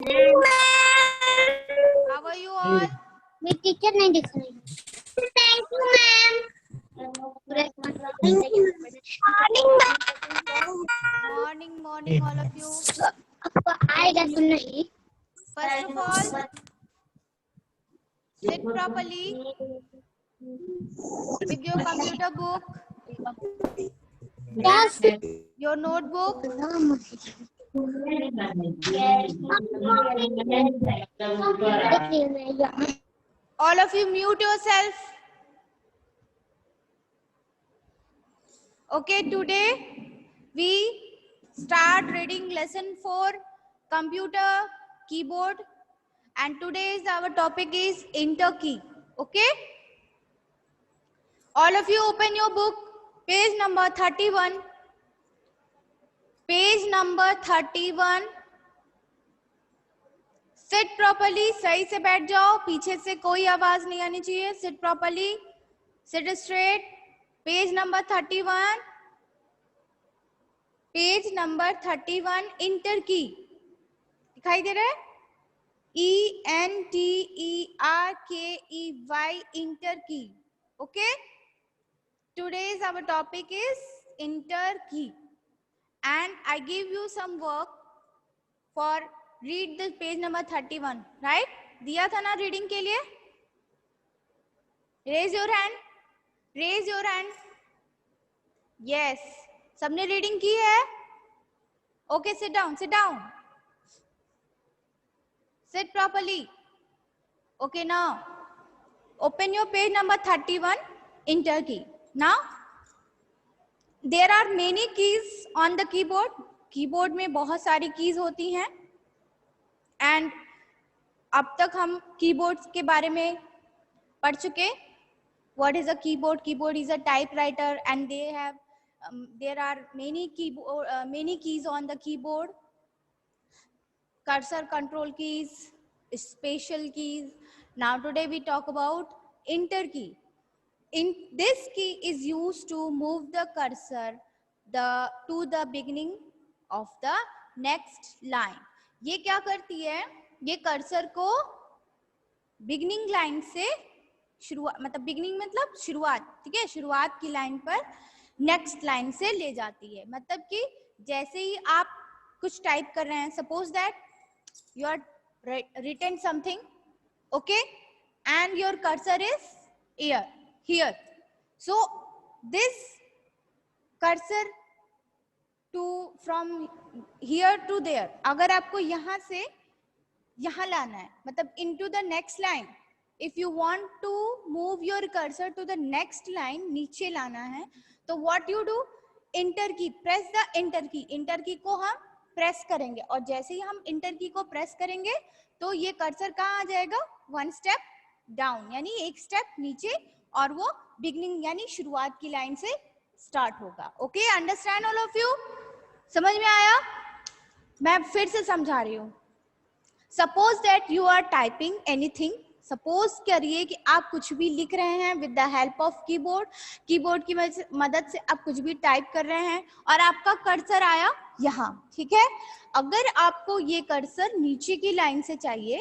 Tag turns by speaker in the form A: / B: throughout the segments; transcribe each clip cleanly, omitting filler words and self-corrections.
A: How are you all?
B: My teacher नहीं दिख रही. Thank you, ma'am.
A: Morning, all of you.
B: आपको आएगा तो नहीं.
A: First of all, sit properly with your computer book,
B: Yes.
A: your notebook. All of you mute yourself. Okay, today we start reading lesson 4, computer keyboard, and today's our topic is enter key. Okay, all of you open your book, page number 31. Page number 31. Sit properly, सही से बैठ जाओ, पीछे से कोई आवाज नहीं आनी चाहिए. Sit properly, sit straight. Page number 31. Page number 31. Enter key दिखाई दे रहा है? ENTERKEY, enter key. Okay, today's our topic is enter key, and I give you some work for read the page number 31, right? दिया था ना reading के लिए? Raise your hand. Raise your hand. Yes. सबने reading की है? Okay, sit down. Sit down. Sit properly. Okay, now open your page number 31. Enter key. Now there are many keys on the keyboard. Keyboard में बहुत सारी keys होती हैं, and अब तक हम कीबोर्ड्स के बारे में पढ़ चुके. What is a keyboard? Keyboard is a typewriter, and they have there are many keys on the keyboard. Cursor control keys, special keys. Now today we talk about enter key. This key is used to move the cursor to the beginning of the next line. ये क्या करती है? ये cursor को beginning line से शुरुआत, मतलब beginning मतलब शुरुआत, ठीक है, शुरुआत की लाइन पर नेक्स्ट लाइन से ले जाती है. मतलब कि जैसे ही आप कुछ टाइप कर रहे हैं, suppose that you are written something, okay, and your cursor is here. So this cursor to from here to there, अगर आपको यहाँ से यहाँ लाना है, मतलब into the next line, if you want to move your cursor to the next line, नीचे लाना है, तो what you do, enter key, press the enter key. enter key को हम प्रेस करेंगे, और जैसे ही हम इंटर की को प्रेस करेंगे तो ये कर्सर कहाँ आ जाएगा? वन स्टेप डाउन, यानी एक स्टेप नीचे, और वो बिगिनिंग यानी शुरुआत की लाइन से स्टार्ट होगा. Okay, understand all of you? समझ में आया? मैं फिर से समझा रही हूँ. Suppose that you are typing anything. Suppose करिए कि आप कुछ भी लिख रहे हैं with the help of keyboard. Keyboard की मदद से आप कुछ भी टाइप कर रहे हैं, और आपका कर्सर आया यहाँ, ठीक है. अगर आपको ये कर्सर नीचे की लाइन से चाहिए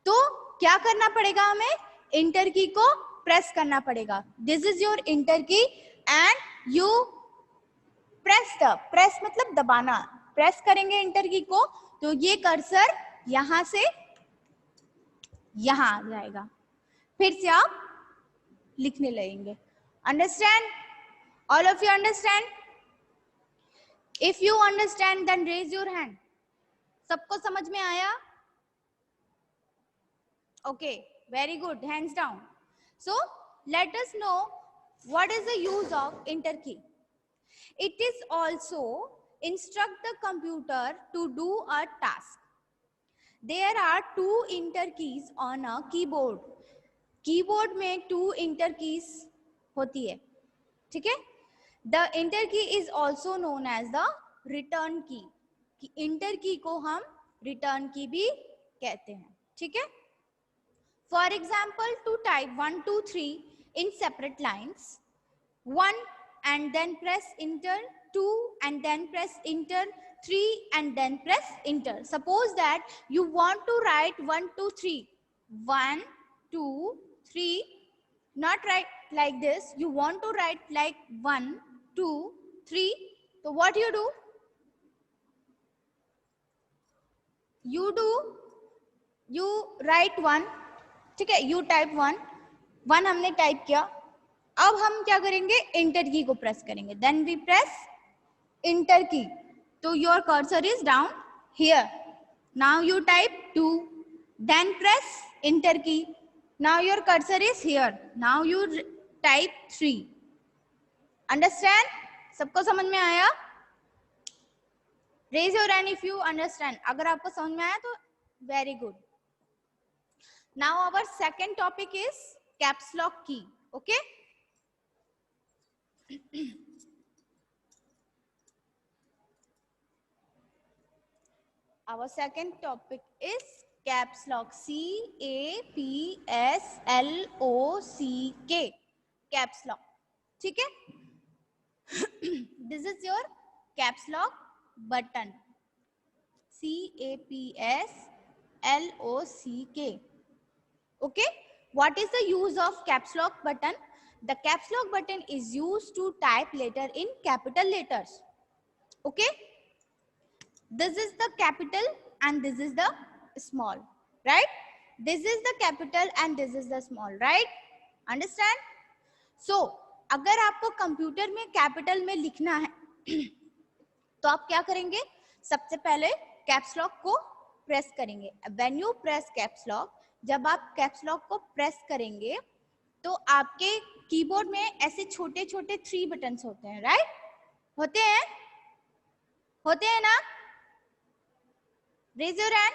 A: तो क्या करना पड़ेगा? हमें इंटर की को प्रेस करना पड़ेगा. दिस इज योर इंटर की, एंड यू प्रेस मतलब दबाना. प्रेस करेंगे इंटर की को तो ये कर्सर यहां से यहां आ जाएगा. फिर से आप लिखने लगेंगे. Understand? All of you understand? If you understand then raise your hand. सबको समझ में आया? Okay, very good, hands down. So let us know what is the use of enter key. It is also instruct the computer to do a task. There are two enter keys on a keyboard. Keyboard में two enter keys होती है, ठीक है. The enter key is also known as the return key. enter key को हम return key भी कहते हैं, ठीक है. For example, to type 1 2 3 in separate lines, 1 and then press enter, 2 and then press enter, 3 and then press enter. Suppose that you want to write 1, 2, 3. 1, 2, 3. Not write like this. You want to write like 1, 2, 3. So what you do? You write 1. ठीक है, you type 1. 1 हमने type किया. अब हम क्या करेंगे? Enter की को प्रेस करेंगे. Then we press enter key. तो your cursor is down here. Now you type 2. Then press enter key. Now your cursor is here. Now you type 3. Understand? सबको समझ में आया? Raise your hand if you understand. अगर आपको समझ में आया तो very good. Now our second topic is caps lock key. Okay, our second topic is caps lock. CAPSLOCK. caps lock. ठीक है? This is your caps lock button. CAPSLOCK. Okay, what is the use of caps lock button? The caps lock button is used to type letter in capital letters. Okay, this is the capital and this is the small, right? This is the capital and this is the small, right? Understand? So अगर आपको computer में capital में लिखना है तो आप क्या करेंगे? सबसे पहले कैप्स लॉक को प्रेस करेंगे. When you press caps lock, जब आप कैप्स लॉक को प्रेस करेंगे तो आपके कीबोर्ड में ऐसे छोटे छोटे 3 बटन्स होते हैं, राइट? होते हैं ना? Raise your hand.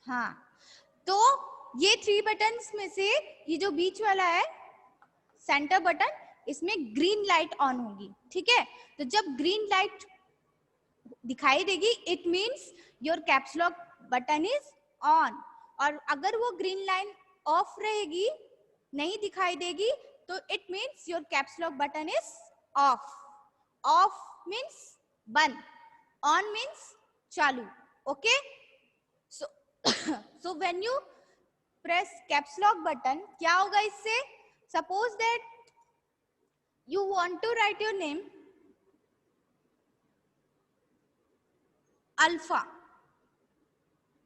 A: हाँ, तो ये 3 बटन्स में से ये जो बीच वाला है सेंटर बटन, इसमें ग्रीन लाइट ऑन होगी. ठीक है, तो जब ग्रीन लाइट दिखाई देगी it means your caps lock button is on. और अगर वो ग्रीन लाइन ऑफ रहेगी, नहीं दिखाई देगी, तो it means your caps lock button is of. Of means बंद, ऑन मीन्स चालू. Okay, so when you press caps lock button, क्या होगा इससे? Suppose that you want to write your name alpha,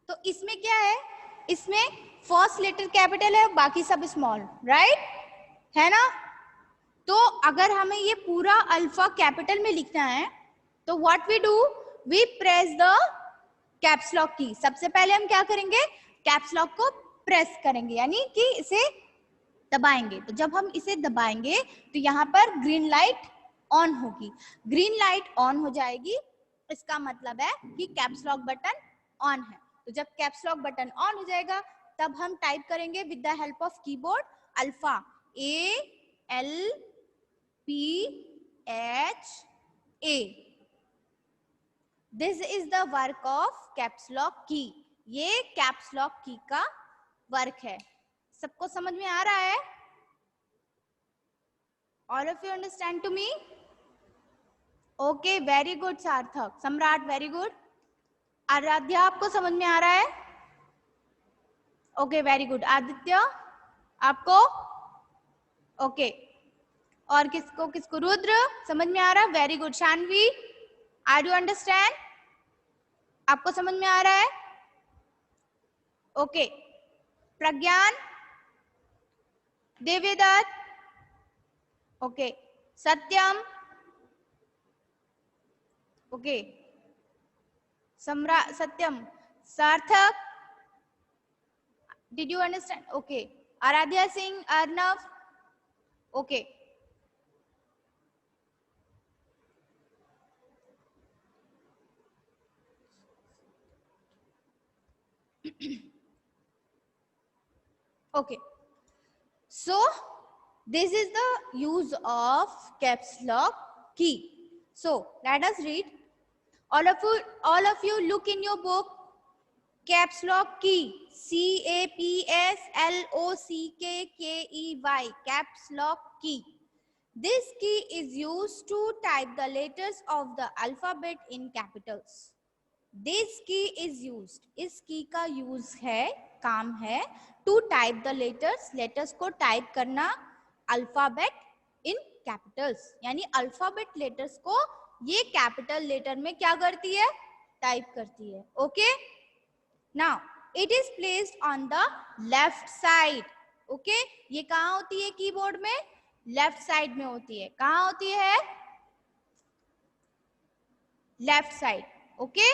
A: तो इसमें क्या है? इसमें फर्स्ट लेटर कैपिटल है, बाकी सब स्मॉल, राइट? है ना? तो अगर हमें ये पूरा अल्फा कैपिटल में लिखना है तो what we do? We press the caps lock key. सबसे पहले हम क्या करेंगे? कैप्स लॉक को प्रेस करेंगे, यानी कि इसे दबाएंगे. तो जब हम इसे दबाएंगे तो यहाँ पर ग्रीन लाइट ऑन होगी. ग्रीन लाइट ऑन हो जाएगी, इसका मतलब है कि कैप्स लॉक बटन ऑन है. तो जब कैप्स लॉक बटन ऑन हो जाएगा तब हम टाइप करेंगे with the help of keyboard alpha. ALPHA. This is the work of caps lock की. ये कैप्स लॉक की का वर्क है. सबको समझ में आ रहा है? All of you understand to me? Okay, very good Sarthak. Samrat, very good. Aaradhya, आपको समझ में आ रहा है? Okay, very good. आदित्य, आपको? ओके, और किसको? रुद्र, समझ में आ रहा है? Very good. Shanvi, are you understand? आपको समझ में आ रहा है? Okay. Pragyan, Devedatt, okay. Satyam, okay. Satyam. Sarthak, did you understand? Okay. Aaradhya Singh, Arnav, okay. Okay, so this is the use of caps lock key. So let us read. All of you look in your book. Caps lock key, CAPSLOCKKEY, caps lock key. This key is used to type the letters of the alphabet in capitals. This key is used. इस की का use है, काम है to type the letters, letters को type करना alphabet इन Capitals, यानी alphabet letters को ये कैपिटल लेटर में क्या करती है, टाइप करती है. Okay, now it is placed on the left side. Okay, ये कहाँ होती है कीबोर्ड में, लेफ्ट साइड में होती है. कहाँ होती है, left side. Okay,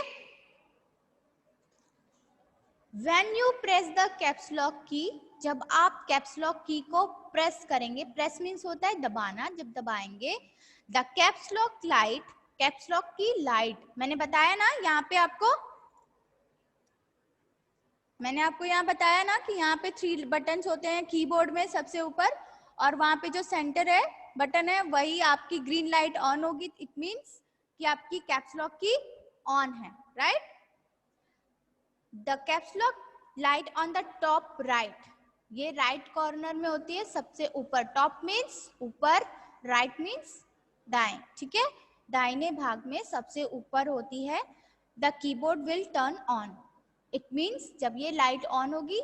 A: When you press the caps lock key, जब आप कैप्स लॉक की को प्रेस करेंगे, प्रेस मीन्स होता है दबाना, जब दबाएंगे the caps lock light, caps lock की लाइट, मैंने बताया ना यहाँ पे आपको, मैंने आपको यहाँ बताया ना कि यहाँ पे 3 बटन्स होते हैं कीबोर्ड में सबसे ऊपर, और वहां पे जो सेंटर है बटन है वही आपकी ग्रीन लाइट ऑन होगी. इट मीन्स कि आपकी कैप्स लॉक की ऑन है, right. The caps lock light on the top right, ये राइट कॉर्नर में होती है सबसे ऊपर. टॉप मीन्स ऊपर, राइट मीन्स दाएं. ठीक है, दाहिने भाग में सबसे ऊपर होती है. The keyboard will turn on, it means जब ये लाइट ऑन होगी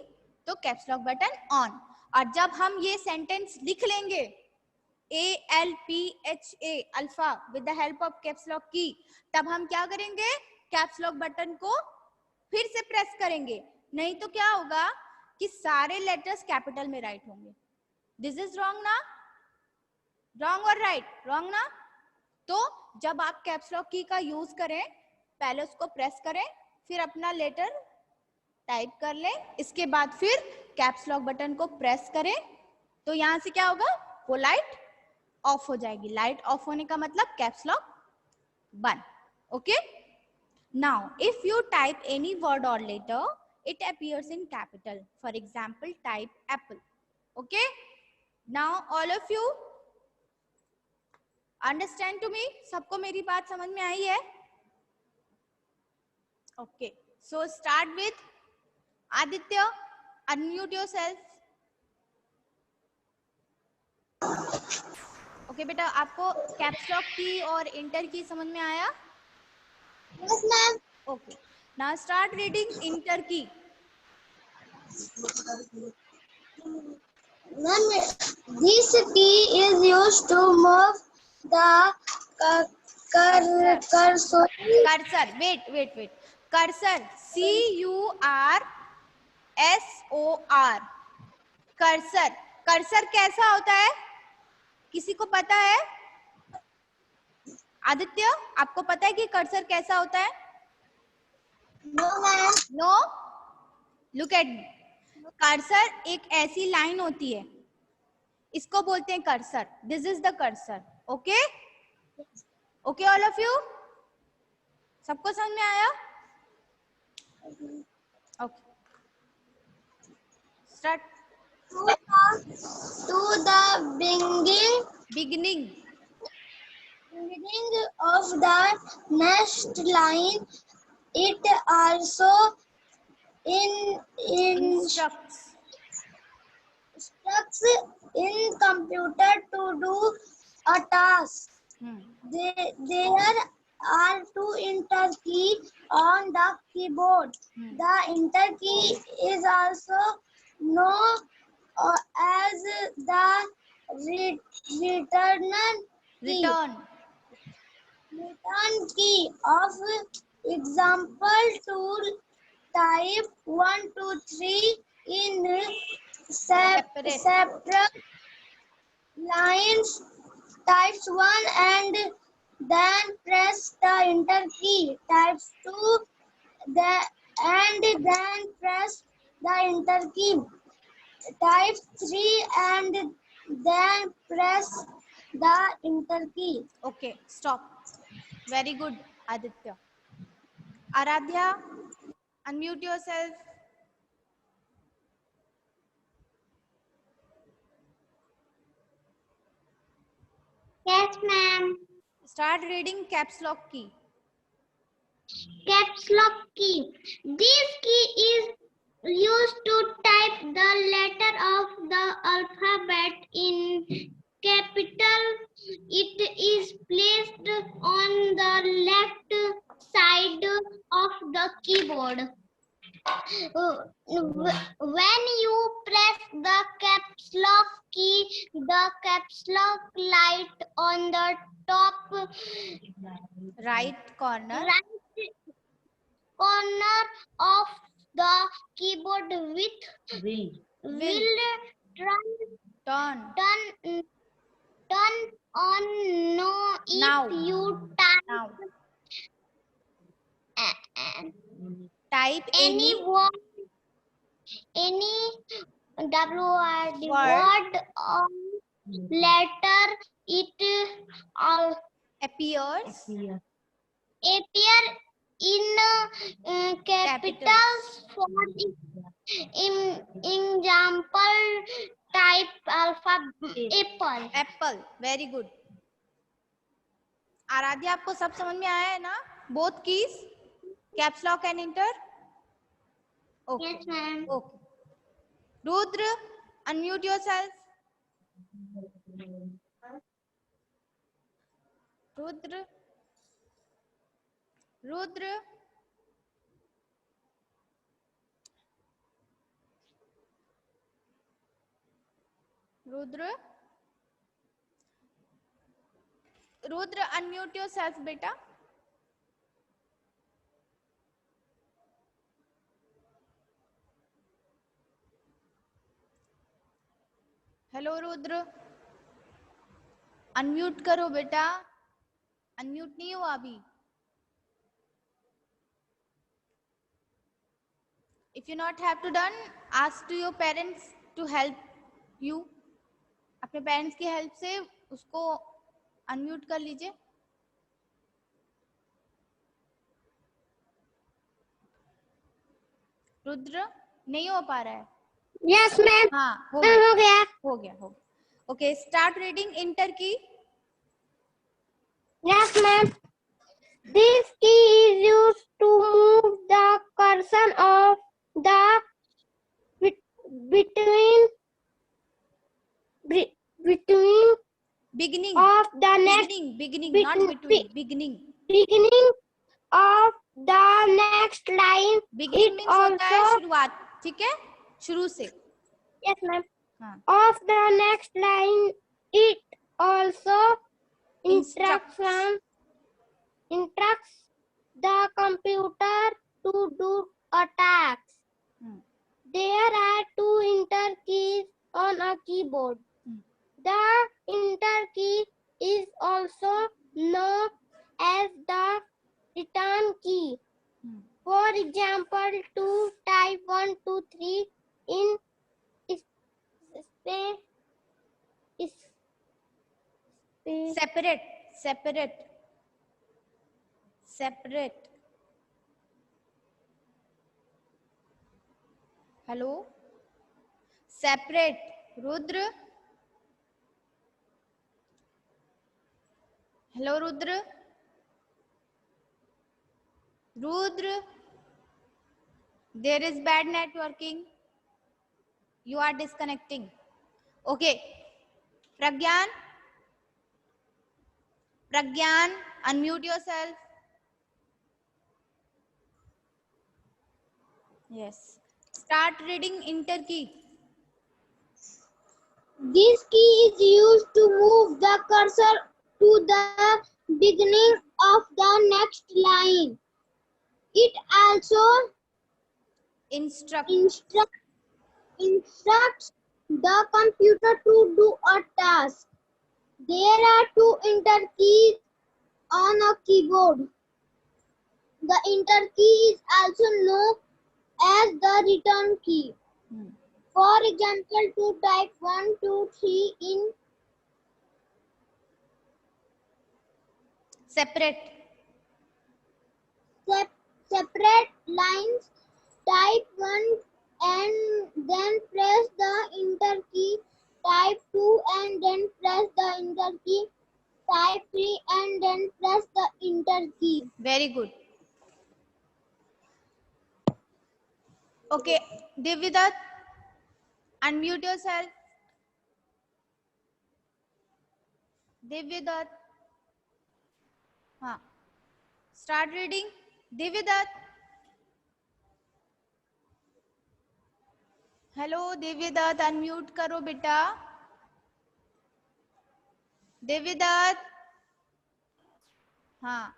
A: तो कैप्स लॉक बटन ऑन. और जब हम ये सेंटेंस लिख लेंगे ALPHA alpha with the help of caps lock की, तब हम क्या करेंगे, कैप्स लॉक बटन को फिर से प्रेस करेंगे. नहीं तो क्या होगा कि सारे लेटर्स कैपिटल में राइट होंगे. दिस इज रॉन्ग ना, रॉन्ग और राइट, रॉन्ग ना. तो जब आप कैप्स लॉक की का यूज करें, पहले उसको प्रेस करें, फिर अपना लेटर टाइप कर लें, इसके बाद फिर कैप्स लॉक बटन को प्रेस करें, तो यहां से क्या होगा, वो लाइट ऑफ हो जाएगी. लाइट ऑफ होने का मतलब कैप्स लॉक बंद. Okay, now if you type any word or letter, it appears in capital. For example, type apple. Okay, now all of you understand to me, सबको मेरी बात समझ में आई है. Okay, so start with Aditya, unmute yourself. Okay बेटा, आपको caps lock की और इंटर की समझ में आया?
B: Yes, ma'am.
A: Okay, now start reading inter की.
B: Ma'am, this key is used to move the cursor.
A: Cursor, wait. Cursor, CURSOR. Cursor, cursor कैसा होता है, किसी को पता है? आदित्य, आपको पता है कि कर्सर कैसा होता है?
B: No, ma'am.
A: No, look at me. Cursor एक ऐसी लाइन होती है, इसको बोलते हैं cursor. This is the cursor. Okay, okay all of you, सबको समझ में आया? Okay, start.
B: To the beginning of the next line, it also
A: Instructs.
B: instructs in computer to do a task. There are 2 enter key on the keyboard. The enter key is also known as the return key of example tool. Type 1, 2, 3 in separate lines. Types 1 and then press the enter key. Types 2 and then press the enter key. Type 3 and then press the enter key.
A: Okay, stop. Very good, Aditya. Aradhya, unmute yourself.
B: Yes, ma'am.
A: Start reading caps lock key.
B: Caps lock key. This key is used to type the letter of the alphabet in capital it is placed on the left side of the keyboard. When you press the caps lock key, the caps lock light on the top
A: Right corner.
B: right corner of the keyboard will
A: Turn.
B: turn on no if
A: Now.
B: you type
A: Now.
B: a-
A: Type
B: any
A: any
B: word, any word
A: Word.
B: or letter, it
A: appears
B: appear in capitals. For example, type apple.
A: apple. Very good. Aaradhya, आपको सब समझ में आया है ना? Both keys, caps lock and enter. Okay.
B: Yes, ma'am.
A: Okay. Rudra, unmute yourself. Rudra. Rudra. Rudra. Rudra, unmute yourself, beta. Hello Rudra, unmute करो बेटा. Unmute नहीं हुआ अभी. If you not have to done, ask to your parents to help you. अपने parents की help से उसको unmute कर लीजिए. रुद्र नहीं हो पा रहा है.
B: Yes, ma'am.
A: हाँ,
B: हो गया.
A: हो गया. Okay, start reading enter key.
B: Yes, ma'am. This key is used to move the cursor of the between
A: Beginning.
B: of the next
A: Beginning,
B: Be-
A: not between.
B: beginning of the next line.
A: Beginning
B: It
A: means होता है
B: also
A: शुरुआत. ठीक है, शुरू से.
B: yes, ma'am.
A: हाँ.
B: Of the next line, it also instructs the computer to do a task. There are two enter keys on a keyboard. The enter key is also known as the return key. For example, to type 1, 2, 3 in space.
A: Separate. Hello. Separate. Rudra. Hello, Rudra. Rudra. There is bad networking. You are disconnecting. Okay. Pragyan, unmute yourself. Yes. Start reading enter key.
B: This key is used to move the cursor to the beginning of the next line. It also instructs the computer to do a task. There are two enter keys on a keyboard. The enter key is also known as the return key. For example, to type 1, 2, 3 in
A: Separate
B: lines, type 1 and then press the enter key, type 2 and then press the enter key, type 3 and then press the enter key.
A: Very good. Okay, Divyadat, unmute yourself. Divyadat. हाँ, start reading. Divyadat. Hello Divyadatt, unmute करो बेटा. दिव्यदत्त. हाँ.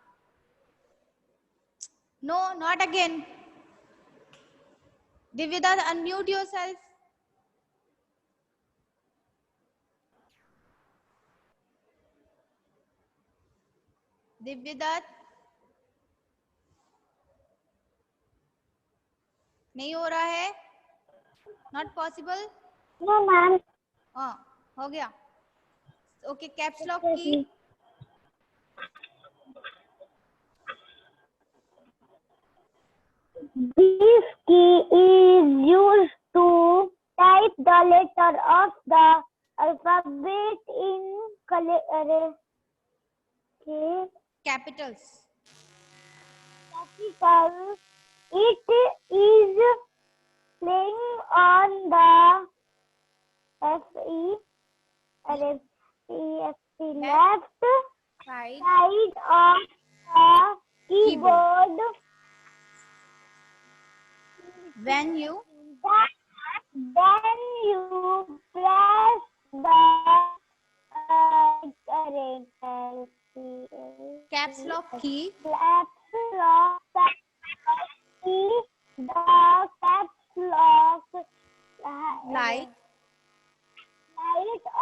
A: No, not again. Divyadat, unmute yourself. दिव्यदत्त. नहीं हो रहा है. Not possible.
B: No, ma'am.
A: हाँ, हो गया. Okay, caps lock की.
B: This key is used to type the letter of the alphabet in
A: Capitals.
B: capital. It is playing on the left
A: Right.
B: side of the keyboard.
A: When you
B: Then you press the
A: caps lock key.
B: caps lock key. The caps lock
A: Light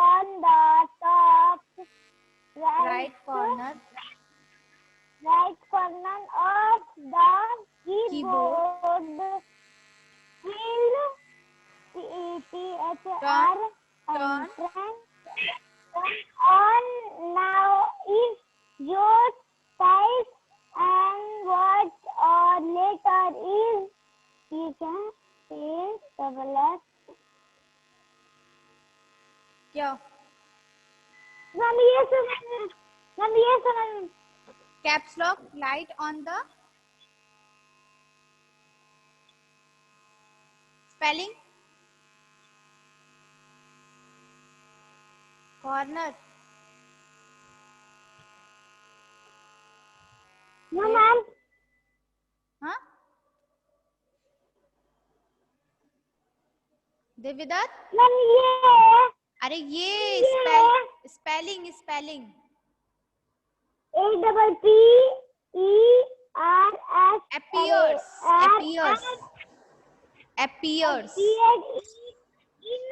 B: on the top
A: right corner
B: of the keyboard will
A: turn
B: on. Now if your type and word or letter is, you can say double S.
A: क्या?
B: Ma'am, yes, ma'am.
A: Caps lock light on the spelling corner.
B: No, ma'am.
A: हाँ, दिव्यदत्त.
B: Ma'am,
A: अरे ये spelling
B: APPERS.
A: appears
B: In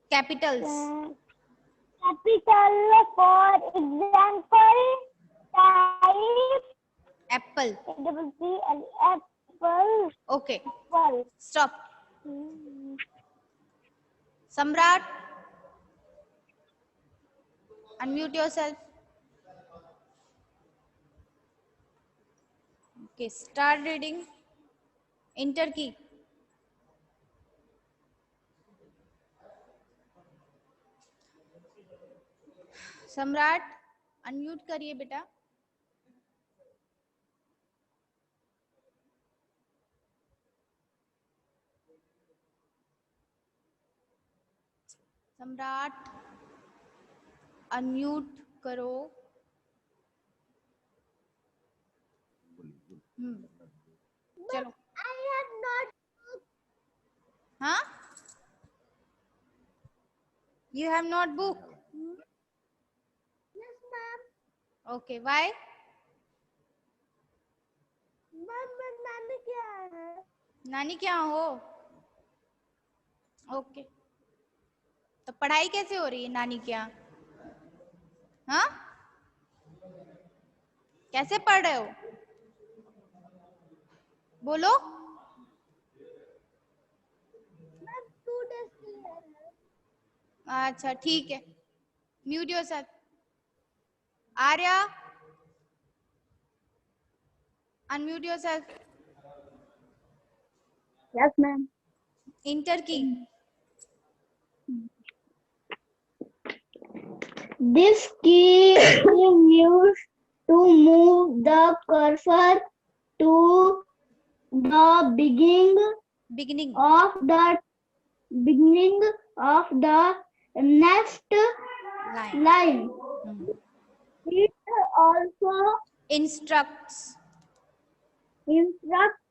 A: capitals.
B: Capital, for example, type
A: Apple.
B: apple.
A: Okay, stop. Samrat, unmute yourself. Okay, start reading. Enter key. सम्राट, unmute करिए बेटा. सम्राट, unmute करो. चलो.
B: I have not.
A: हाँ, you have notebook.
B: Yes, ma'am.
A: Okay, why?
B: Ma'am, नानी क्या है?
A: नानी क्या हो? ओके, तो पढ़ाई कैसे हो रही है नानी क्या? हाँ, कैसे पढ़ रहे हो? बोलो.
B: Ma'am, 2 days के लिए है.
A: अच्छा ठीक है. Mute yourself. Arya, unmute yourself.
B: Yes, ma'am.
A: Enter key.
B: This key is used to move the cursor to the beginning of the next line. It also
A: Instructs.
B: instructs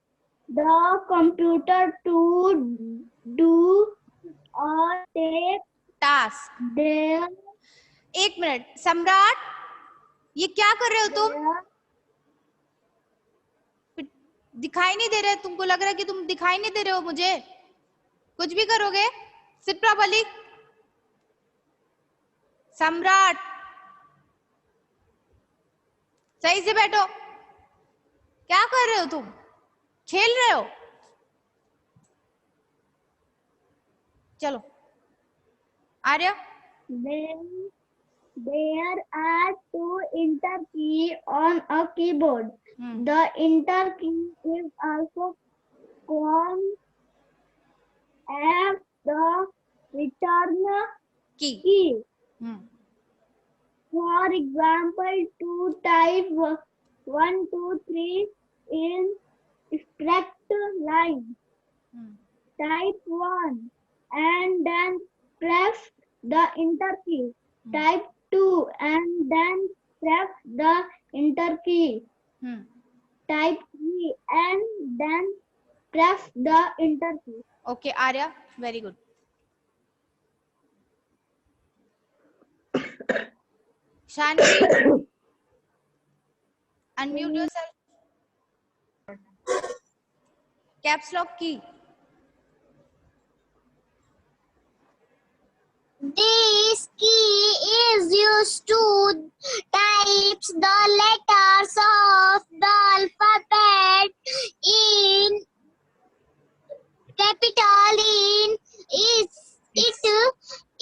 B: the computer to do or take
A: Task.
B: their
A: 1 minute, सम्राट, ये क्या कर रहे हो तुम? दिखाई नहीं दे रहे? तुमको लग रहा है कि तुम दिखाई नहीं दे रहे हो मुझे? कुछ भी करोगे? Sit properly. सम्राट, सही से बैठो. क्या कर रहे हो तुम? खेल रहे हो? चलो, आर्य.
B: There are two enter key on a keyboard. The enter key is also called as the return key. For example, to type 1, 2, 3 in straight line. Type 1 and then press the enter key. Type 2 and then press the enter key. Type 3 and then press the enter key.
A: Okay, Arya, very good. Shanvi, unmute yourself. Caps lock key.
B: This key is used to type the letters of the alphabet in capital in it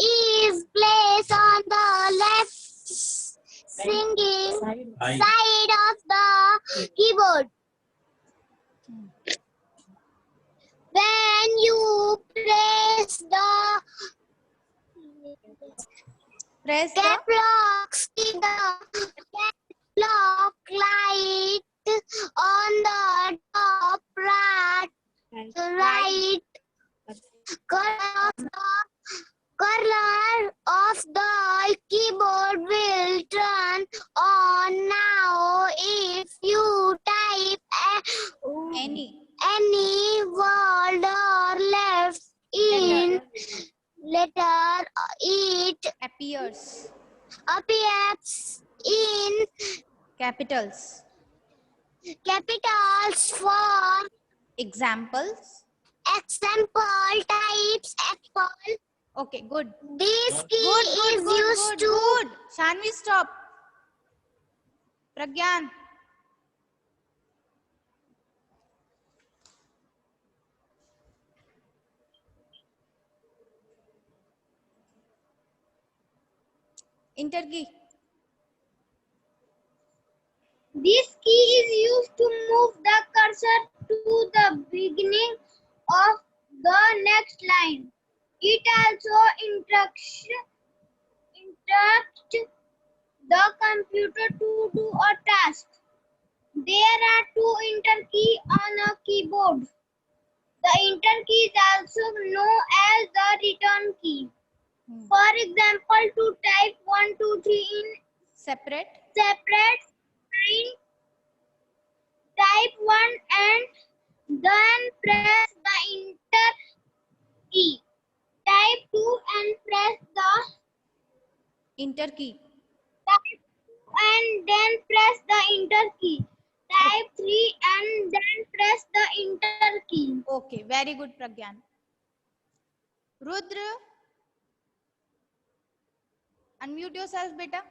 B: is placed on the left singing side of the keyboard. When you press the cap lock light on the top right corner of the keyboard will turn on. Now if you type any word or left in letter, it
A: Appears
B: in
A: capitals.
B: For
A: Examples.
B: example, types apple.
A: Okay, good.
B: This key is used to.
A: Good. Shanvi, stop. Pragyan. Enter key.
B: This key is used to move the cursor to the beginning of the next line. It also instructs the computer to do a task. There are two enter keys on a keyboard. The enter key is also known as the return key. For example, to type 1, 2, 3 in
A: Separate
B: string, type 1 and then press the enter key. Type 2 and press the
A: enter key.
B: Type 2 and then press the enter key. Type 3 and then press the enter key.
A: Okay, very good, Pragyan. Rudra, unmute yourself, beta.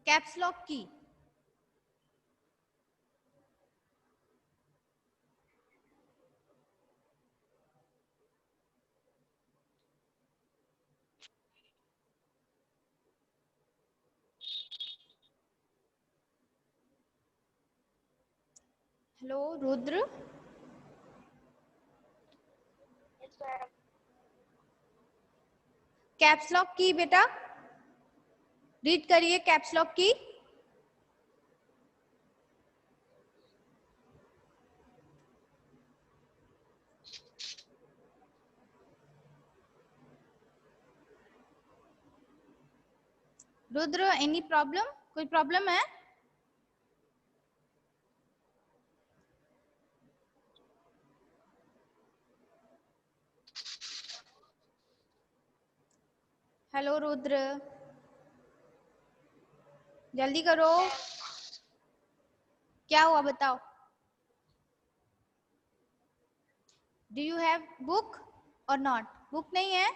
A: Caps lock key. Hello, Rudra.
B: Yes, madam.
A: Caps lock key बेटा read करिए caps lock key. Rudra, any problem? कोई problem है? Hello Rudra, जल्दी करो, क्या हुआ बताओ। Do you have book or not? Book नहीं है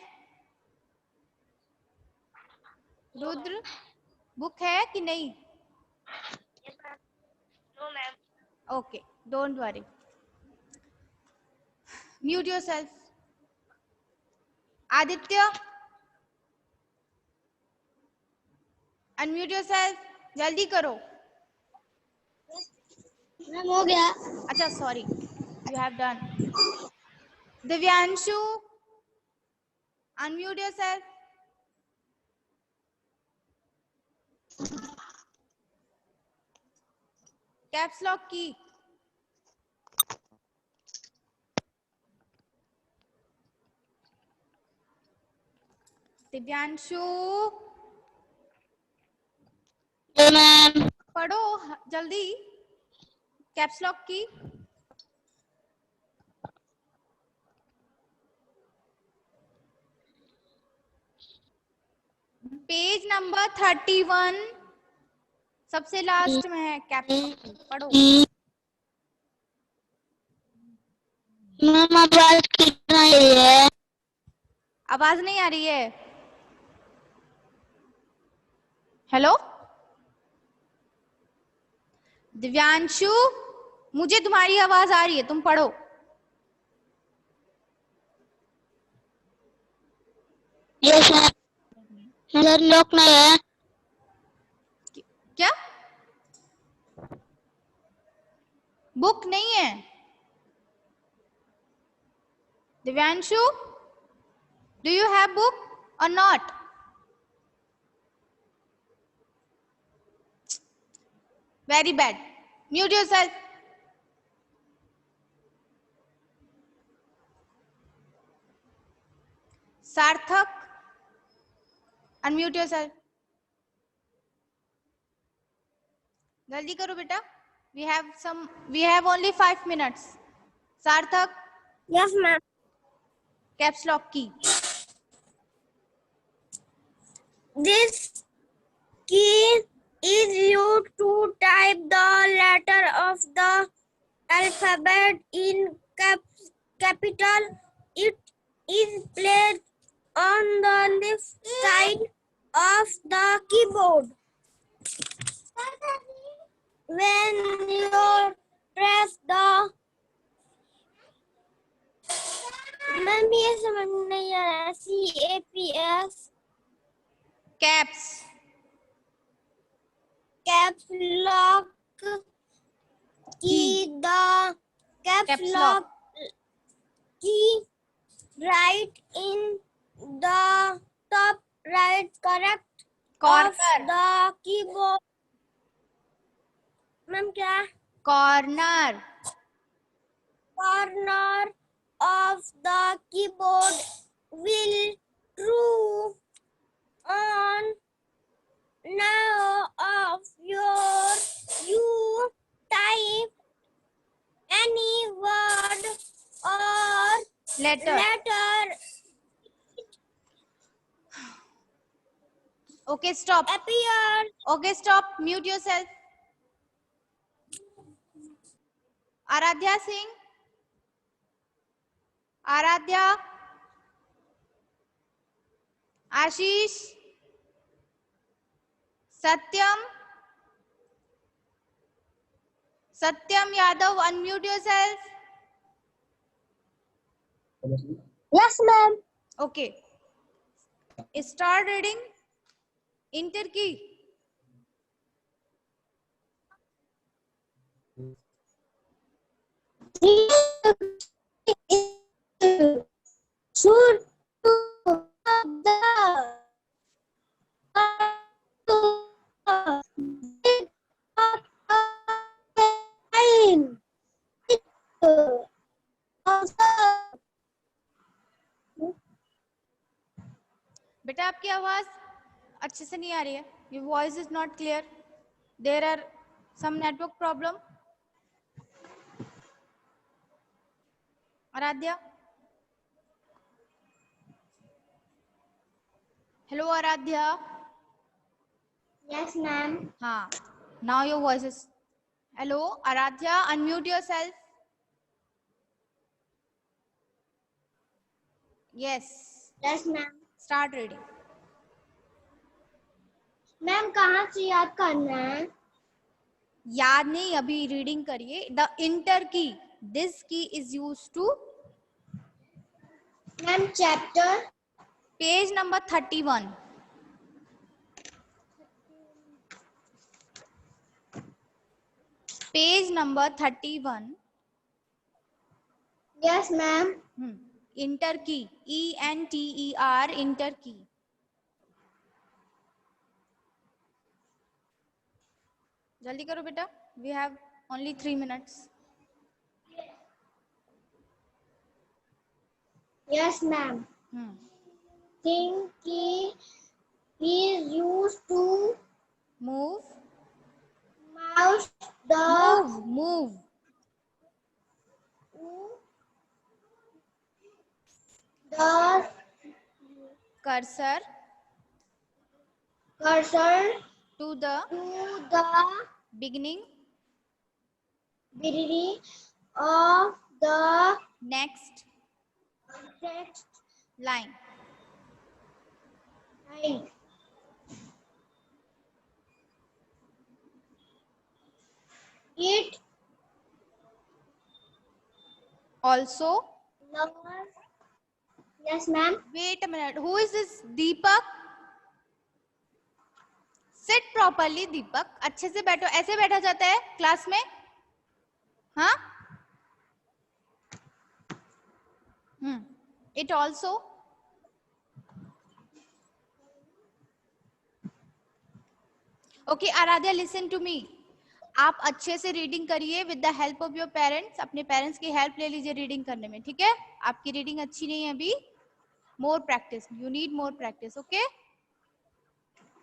A: रुद्र? बुक है कि नहीं?
B: No ma'am.
A: Okay, don't worry, mute yourself. Aditya, unmute yourself, जल्दी करो।
B: मैम हो गया।
A: अच्छा sorry, you have done. Divyanshu, unmute yourself. Caps lock key. Divyanshu
B: ma'am
A: पढ़ो जल्दी, कैप्स लॉक की। पेज नंबर 31 सबसे लास्ट में है कैप्स लॉक की, पढ़ो।
B: मैम आवाज कितना है?
A: आवाज नहीं आ रही है? हेलो दिव्यांशु, मुझे तुम्हारी आवाज आ रही है, तुम पढ़ो।
B: यस सर, लॉक नहीं है।
A: क्या? बुक नहीं है? Divyanshu, do you have book or not? Very bad, mute yourself. Sarthak, unmute yourself. जल्दी करो बेटा, we have only 5 minutes. Sarthak,
B: yes ma'am.
A: Caps lock key.
B: This key is used to type the letter of the alphabet in capital. It is placed on the left side of the keyboard. When you press the ma'am ये समझ नहीं आ रहा है। CAPS
A: caps
B: caps lock key, the caps
A: Caps
B: lock
A: lock.
B: key right in the top right correct
A: Corner.
B: of the keyboard. Ma'am क्या?
A: Corner.
B: Corner of the keyboard will true on now of you type any word or
A: letter.
B: letter
A: okay stop,
B: appear.
A: Okay stop, mute yourself. Aaradhya Singh, Aaradhya, Ashish, Satyam, Satyam Yadav, unmute yourself.
B: Yes, ma'am.
A: Okay, start reading enter key.
B: Should
A: बेटा आपकी आवाज अच्छे से नहीं आ रही है। Your voice is not clear. There are some network problem. Aradhya. Hello, Aradhya.
B: Yes, ma'am.
A: हाँ. Now your voice is. Hello, Aradhya. Unmute yourself. Yes.
B: Yes, ma'am.
A: Start reading.
B: Ma'am कहाँ से याद करना है?
A: याद नहीं, अभी रीडिंग करिए. The enter key, this key is use to.
B: Ma'am chapter
A: page number 31. Page number 31.
B: Yes ma'am.
A: Enter key, ENTER, enter key. जल्दी करो बेटा, we have only 3 minutes.
B: Yes ma'am. Thing key is used to
A: Move.
B: mouse the
A: Move.
B: the
A: Cursor
B: cursor
A: to the
B: to the
A: beginning
B: of the
A: next
B: text
A: line.
B: line. It
A: Also,
B: lovers. Yes ma'am.
A: wait a minute. Who is this? Deepak. Sit properly, Deepak. अच्छे से बैठो. ऐसे बैठा जाता है class में? हाँ? It also. Okay, Aradhya, listen to me. आप अच्छे से रीडिंग करिए with the help of your parents. अपने पेरेंट्स की हेल्प ले लीजिए रीडिंग करने में, ठीक है? आपकी रीडिंग अच्छी नहीं है अभी. More practice. You need more practice. Okay,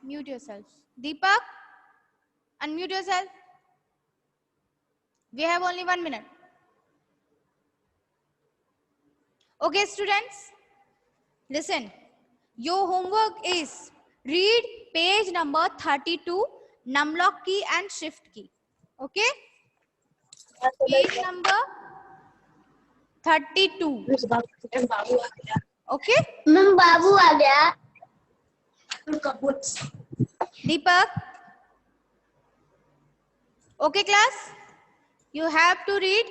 A: mute yourself. Deepak, unmute yourself. We have only 1 minute. Okay, students, listen. Your homework is read page number 32, numlock key and shift key. Okay? Page number 32. Okay?
B: Ma'am बाबू आ गया.
A: Deepak. Okay, class? You have to read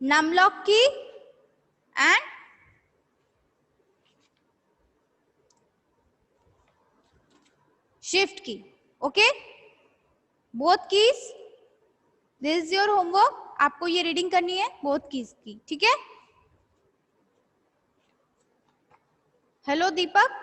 A: numlock key and shift key. Okay? Both keys. This is your homework. आपको ये reading करनी है both keys की, ठीक है? Hello दीपक.